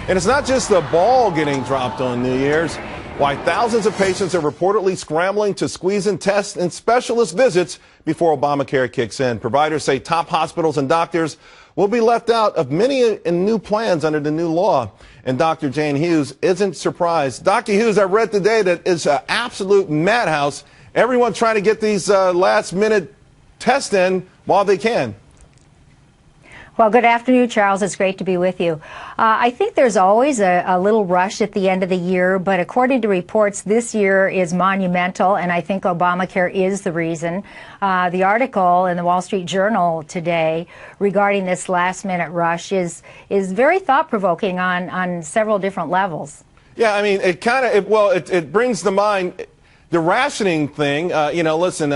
And it's not just the ball getting dropped on New Year's. Why thousands of patients are reportedly scrambling to squeeze in tests and specialist visits before Obamacare kicks in. Providers say top hospitals and doctors will be left out of many new plans under the new law. And Dr. Jane Hughes isn't surprised. Dr. Hughes, I read today that it's an absolute madhouse. Everyone trying to get these last-minute tests in while they can. Well, good afternoon, Charles. It's great to be with you. I think there's always a little rush at the end of the year, but according to reports, this year is monumental, and I think Obamacare is the reason. The article in the Wall Street Journal today regarding this last-minute rush is very thought-provoking on several different levels. Yeah, I mean, it brings to mind the rationing thing. Listen,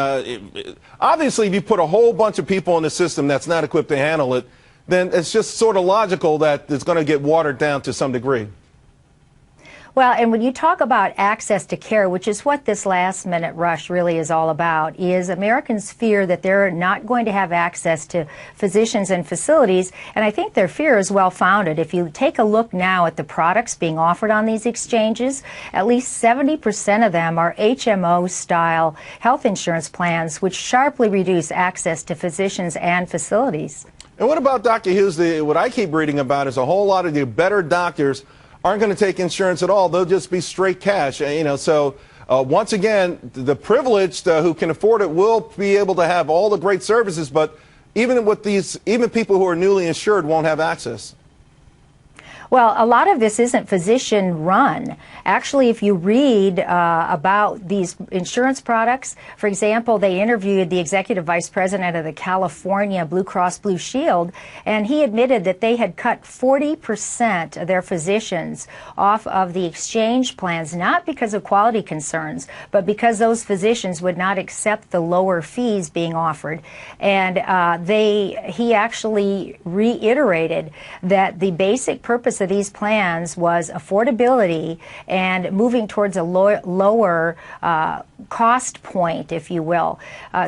obviously, if you put a whole bunch of people in the system that's not equipped to handle it, then it's just sort of logical that it's going to get watered down to some degree. Well, and when you talk about access to care, which is what this last-minute rush really is all about, is Americans fear that they're not going to have access to physicians and facilities, and I think their fear is well-founded. If you take a look now at the products being offered on these exchanges, at least 70% of them are HMO-style health insurance plans, which sharply reduce access to physicians and facilities. And what about, Dr. Hughes, what I keep reading about is a whole lot of the better doctors aren't going to take insurance at all. They'll just be straight cash. So once again, the privileged who can afford it will be able to have all the great services, but even people who are newly insured won't have access. Well, a lot of this isn't physician-run. Actually, if you read about these insurance products, for example, they interviewed the executive vice president of the California Blue Cross Blue Shield, and he admitted that they had cut 40% of their physicians off of the exchange plans, not because of quality concerns, but because those physicians would not accept the lower fees being offered. And he actually reiterated that the basic purpose of these plans was affordability and moving towards a lower cost point, if you will.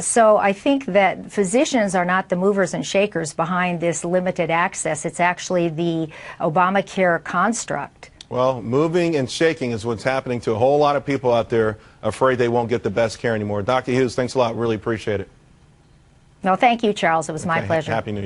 So I think that physicians are not the movers and shakers behind this limited access. It's actually the Obamacare construct. Well, moving and shaking is what's happening to a whole lot of people out there afraid they won't get the best care anymore. Dr. Hughes, thanks a lot. Really appreciate it. No, thank you, Charles. It was my pleasure. Happy New Year.